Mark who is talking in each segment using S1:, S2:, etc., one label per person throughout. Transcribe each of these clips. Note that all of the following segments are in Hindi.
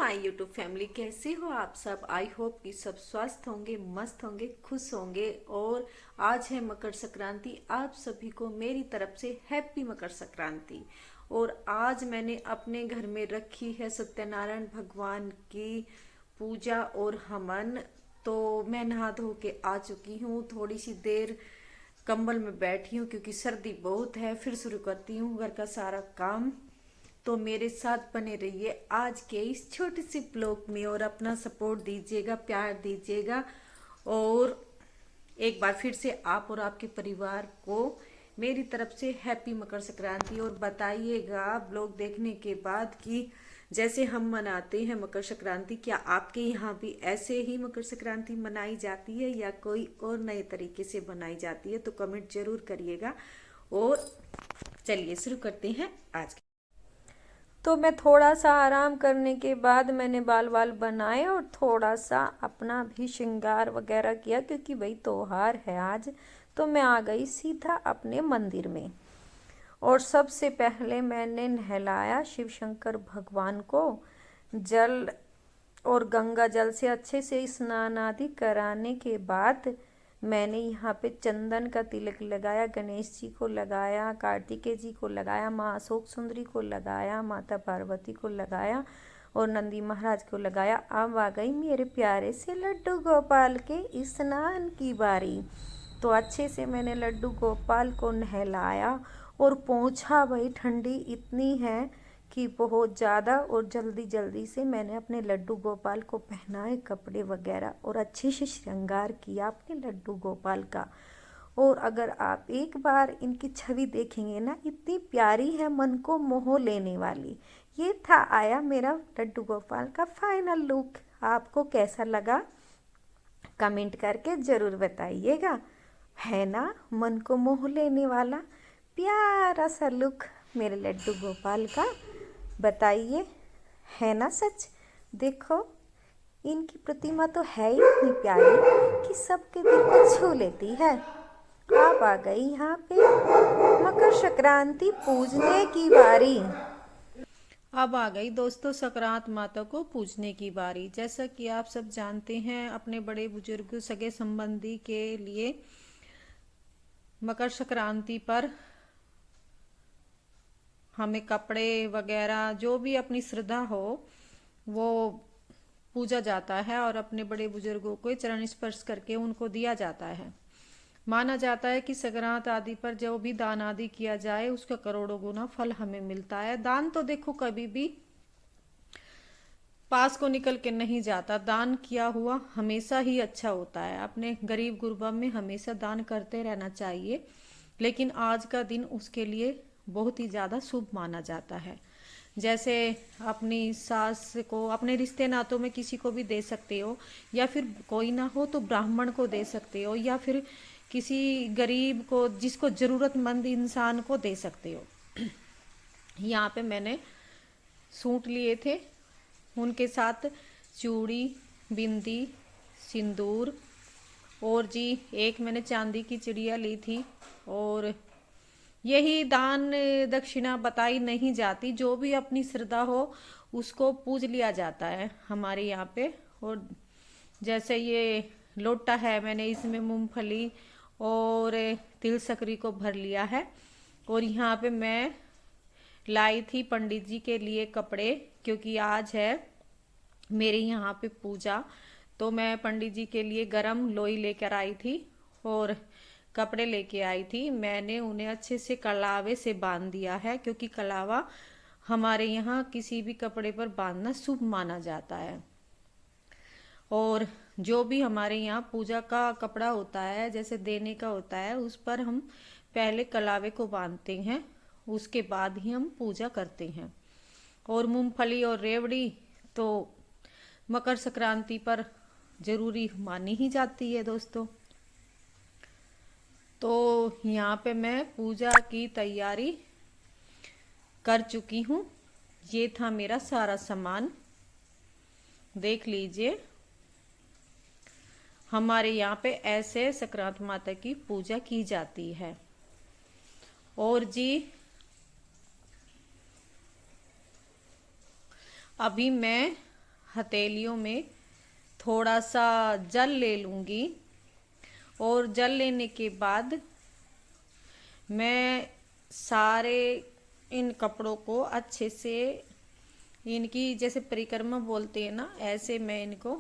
S1: माय यूट्यूब फैमिली, कैसे हो आप सब। आई होप कि सब स्वस्थ होंगे, मस्त होंगे, खुश होंगे। और आज है मकर संक्रांति। आप सभी को मेरी तरफ से हैप्पी मकर संक्रांति। और आज मैंने अपने घर में रखी है सत्यनारायण भगवान की पूजा और हवन। तो मैं नहा धो के आ चुकी हूँ। थोड़ी सी देर कंबल में बैठी हूँ क्योंकि सर्दी बहुत है। फिर शुरू करती हूँ घर का सारा काम। तो मेरे साथ बने रहिए आज के इस छोटे से ब्लॉग में और अपना सपोर्ट दीजिएगा, प्यार दीजिएगा। और एक बार फिर से आप और आपके परिवार को मेरी तरफ से हैप्पी मकर संक्रांति। और बताइएगा ब्लॉग देखने के बाद कि जैसे हम मनाते हैं मकर संक्रांति, क्या आपके यहाँ भी ऐसे ही मकर संक्रांति मनाई जाती है या कोई और नए तरीके से बनाई जाती है। तो कमेंट जरूर करिएगा। और चलिए शुरू करते हैं आज के। तो मैं थोड़ा सा आराम करने के बाद मैंने बाल वाल बनाए और थोड़ा सा अपना भी श्रृंगार वगैरह किया क्योंकि भाई त्योहार है आज। तो मैं आ गई सीधा अपने मंदिर में। और सबसे पहले मैंने नहलाया शिव शंकर भगवान को। जल और गंगा जल से अच्छे से स्नान आदि कराने के बाद मैंने यहाँ पे चंदन का तिलक लगाया, गणेश जी को लगाया, कार्तिकेय जी को लगाया, माँ अशोक सुंदरी को लगाया, माता पार्वती को लगाया और नंदी महाराज को लगाया। अब आ गई मेरे प्यारे से लड्डू गोपाल के स्नान की बारी। तो अच्छे से मैंने लड्डू गोपाल को नहलाया और पोंछा। भाई ठंडी इतनी है कि बहुत ज़्यादा। और जल्दी जल्दी से मैंने अपने लड्डू गोपाल को पहनाए कपड़े वगैरह और अच्छे से श्रृंगार किया अपने लड्डू गोपाल का। और अगर आप एक बार इनकी छवि देखेंगे ना, इतनी प्यारी है, मन को मोह लेने वाली। ये था आया मेरा लड्डू गोपाल का फाइनल लुक। आपको कैसा लगा कमेंट करके ज़रूर बताइएगा। है ना मन को मोह लेने वाला प्यारा सा लुक मेरे लड्डू गोपाल का। बताइए, है ना सच। देखो इनकी प्रतिमा तो है ही इतनी प्यारी कि सबके दिल को छू लेती है। अब आ गई यहाँ पे मकर संक्रांति पूजने की बारी। अब आ गई दोस्तों संक्रांत माता को पूजने की बारी। जैसा कि आप सब जानते हैं, अपने बड़े बुजुर्ग सगे संबंधी के लिए मकर संक्रांति पर हमें कपड़े वगैरह जो भी अपनी श्रद्धा हो वो पूजा जाता है और अपने बड़े बुजुर्गों को चरण स्पर्श करके उनको दिया जाता है। माना जाता है कि संक्रांत आदि पर जो भी दान आदि किया जाए उसका करोड़ों गुना फल हमें मिलता है। दान तो देखो कभी भी पास को निकल के नहीं जाता। दान किया हुआ हमेशा ही अच्छा होता है। अपने गरीब गुरबा में हमेशा दान करते रहना चाहिए। लेकिन आज का दिन उसके लिए बहुत ही ज़्यादा शुभ माना जाता है। जैसे अपनी सास को, अपने रिश्ते नातों में किसी को भी दे सकते हो, या फिर कोई ना हो तो ब्राह्मण को दे सकते हो, या फिर किसी गरीब को, जिसको ज़रूरतमंद इंसान को दे सकते हो। यहाँ पे मैंने सूट लिए थे, उनके साथ चूड़ी, बिंदी, सिंदूर और जी एक मैंने चांदी की चिड़िया ली थी। और यही दान दक्षिणा बताई नहीं जाती, जो भी अपनी श्रद्धा हो उसको पूज लिया जाता है हमारे यहाँ पे। और जैसे ये लोटा है, मैंने इसमें मूंगफली और तिल सकरी को भर लिया है। और यहाँ पे मैं लाई थी पंडित जी के लिए कपड़े, क्योंकि आज है मेरे यहाँ पे पूजा। तो मैं पंडित जी के लिए गरम लोई लेकर आई थी और कपड़े लेके आई थी। मैंने उन्हें अच्छे से कलावे से बांध दिया है, क्योंकि कलावा हमारे यहाँ किसी भी कपड़े पर बांधना शुभ माना जाता है। और जो भी हमारे यहाँ पूजा का कपड़ा होता है, जैसे देने का होता है, उस पर हम पहले कलावे को बांधते हैं, उसके बाद ही हम पूजा करते हैं। और मूंगफली और रेवड़ी तो मकर संक्रांति पर जरूरी मानी ही जाती है दोस्तों। तो यहाँ पे मैं पूजा की तैयारी कर चुकी हूँ। ये था मेरा सारा सामान, देख लीजिए। हमारे यहाँ पे ऐसे संक्रांत माता की पूजा की जाती है। और जी अभी मैं हथेलियों में थोड़ा सा जल ले लूँगी और जल लेने के बाद मैं सारे इन कपड़ों को अच्छे से, इनकी जैसे परिक्रमा बोलते हैं ना, ऐसे मैं इनको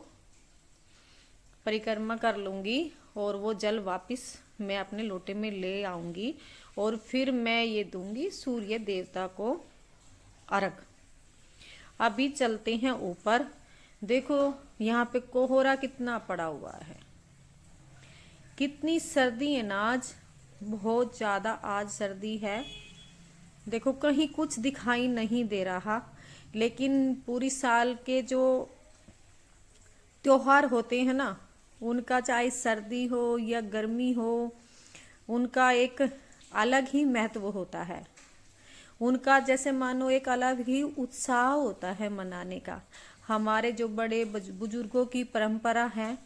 S1: परिक्रमा कर लूँगी और वो जल वापस मैं अपने लोटे में ले आऊँगी और फिर मैं ये दूंगी सूर्य देवता को अर्घ। अभी चलते हैं ऊपर। देखो यहाँ पे कोहरा कितना पड़ा हुआ है, कितनी सर्दी है ना आज, बहुत ज़्यादा आज सर्दी है। देखो कहीं कुछ दिखाई नहीं दे रहा, लेकिन पूरी साल के जो त्योहार होते हैं ना, उनका चाहे सर्दी हो या गर्मी हो, उनका एक अलग ही महत्व होता है। उनका जैसे मानो एक अलग ही उत्साह होता है मनाने का। हमारे जो बड़े बुजुर्गों की परंपरा है,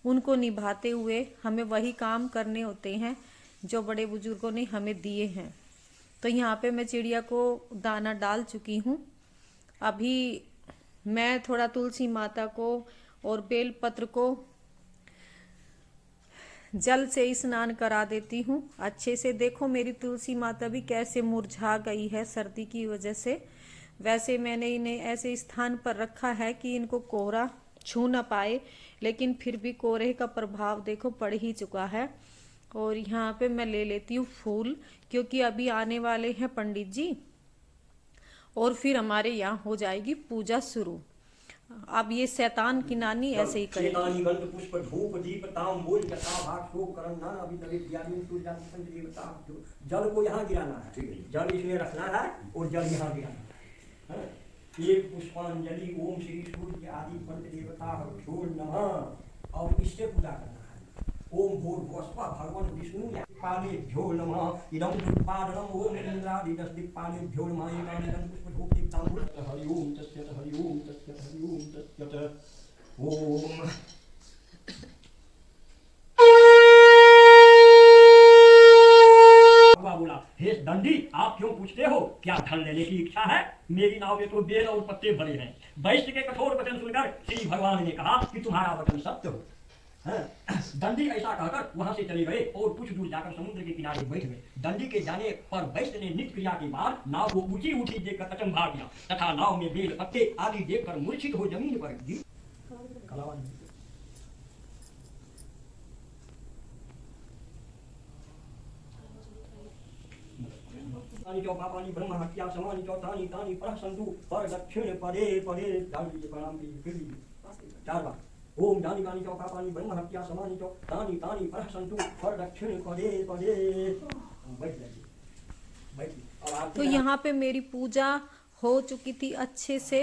S1: उनको निभाते हुए हमें वही काम करने होते हैं जो बड़े बुजुर्गों ने हमें दिए हैं। तो यहाँ पे मैं चिड़िया को दाना डाल चुकी हूँ। अभी मैं थोड़ा तुलसी माता को और बेलपत्र को जल से स्नान करा देती हूँ अच्छे से। देखो मेरी तुलसी माता भी कैसे मुरझा गई है सर्दी की वजह से। वैसे मैंने इन्हें ऐसे स्थान पर रखा है कि इनको कोहरा छू ना पाए, लेकिन फिर भी कोहरे का प्रभाव देखो पड़ ही चुका है। और यहाँ पे मैं ले लेती हूँ फूल, क्योंकि अभी आने वाले हैं पंडित जी और फिर हमारे यहाँ हो जाएगी पूजा शुरू। अब ये शैतान की नानी ऐसे ही करेगी।
S2: जल को यहाँ गिराना है, जल इसमें रखना है और जल यहाँ गिराना है। एक पुष्पांजलि ओम श्री सूर्य आदि पंच देवता भ्यो नमः, और इससे पूजा करना है। ओम भूर्भुवस्सुः भगवान विष्णु पालेभ्यो नमः, इदं उत्पादनम् ओम इंद्रादिदस्दिक्पालेभ्यो नमः, एकानिदं पुष्पधूपदीप्ताम्बूलं हरि ओम तस्यत हरि ओम तस्यत हरि ओम तस्यत ओम। बोला, हे दंडी, आप क्यों पूछते हो, क्या धन लेने की इच्छा है? मेरी नाव में तो बेल और पत्ते भरे हैं। वैश्य के कठोर वचन सुनकर श्री भगवान ने कहा कि तुम्हारा वचन सत्य हो। दंडी ऐसा कहकर वहां से चले गए और कुछ दूर जाकर समुद्र के किनारे बैठ गए। दंडी के जाने पर वैश्य ने नित्य क्रिया के बाद नाव को ऊंची ऊंची देखकर अचंभा किया तथा नाव में बेल पत्ते आदि देखकर मूर्छित हो जमीन पर गिर। पापानि ब्रह्म हत्या समानि च तानि तानि परसन्तु पर दक्षिण पदे पदे प्रणाम कीजिए 4 बार। ओम जानी गानी च पापानि ब्रह्म हत्या समानि च तानि तानि परसन्तु पर दक्षिण पदे पदे। बैठ जाइए।
S1: तो यहाँ पे मेरी पूजा हो चुकी थी अच्छे से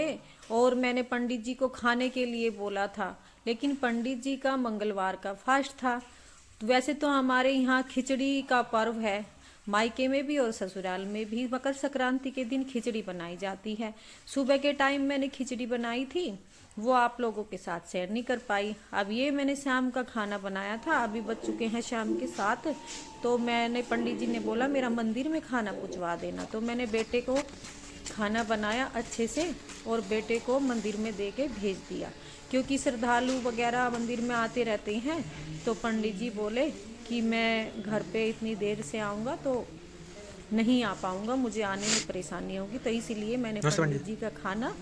S1: और मैंने पंडित जी को खाने के लिए बोला था, लेकिन पंडित जी का मंगलवार का फास्ट था। वैसे तो हमारे यहाँ खिचड़ी का पर्व है, मायके में भी और ससुराल में भी मकर संक्रांति के दिन खिचड़ी बनाई जाती है। सुबह के टाइम मैंने खिचड़ी बनाई थी, वो आप लोगों के साथ शेयर नहीं कर पाई। अब ये मैंने शाम का खाना बनाया था, अभी बज चुके हैं शाम के 7। तो मैंने पंडित जी ने बोला मेरा मंदिर में खाना पहुँचवा देना, तो मैंने बेटे को खाना बनाया अच्छे से और बेटे को मंदिर में दे के भेज दिया। क्योंकि श्रद्धालु वगैरह मंदिर में आते रहते हैं, तो पंडित जी बोले कि मैं घर पे इतनी देर से आऊँगा तो नहीं आ पाऊँगा, मुझे आने में परेशानी होगी, तो इसीलिए मैंने पंडित जी का खाना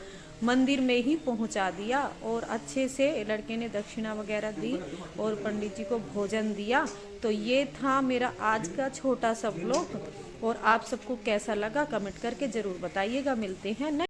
S1: मंदिर में ही पहुंचा दिया। और अच्छे से लड़के ने दक्षिणा वगैरह दी और पंडित जी को भोजन दिया। तो ये था मेरा आज का छोटा सा व्लॉग, और आप सबको कैसा लगा कमेंट करके ज़रूर बताइएगा। मिलते हैं।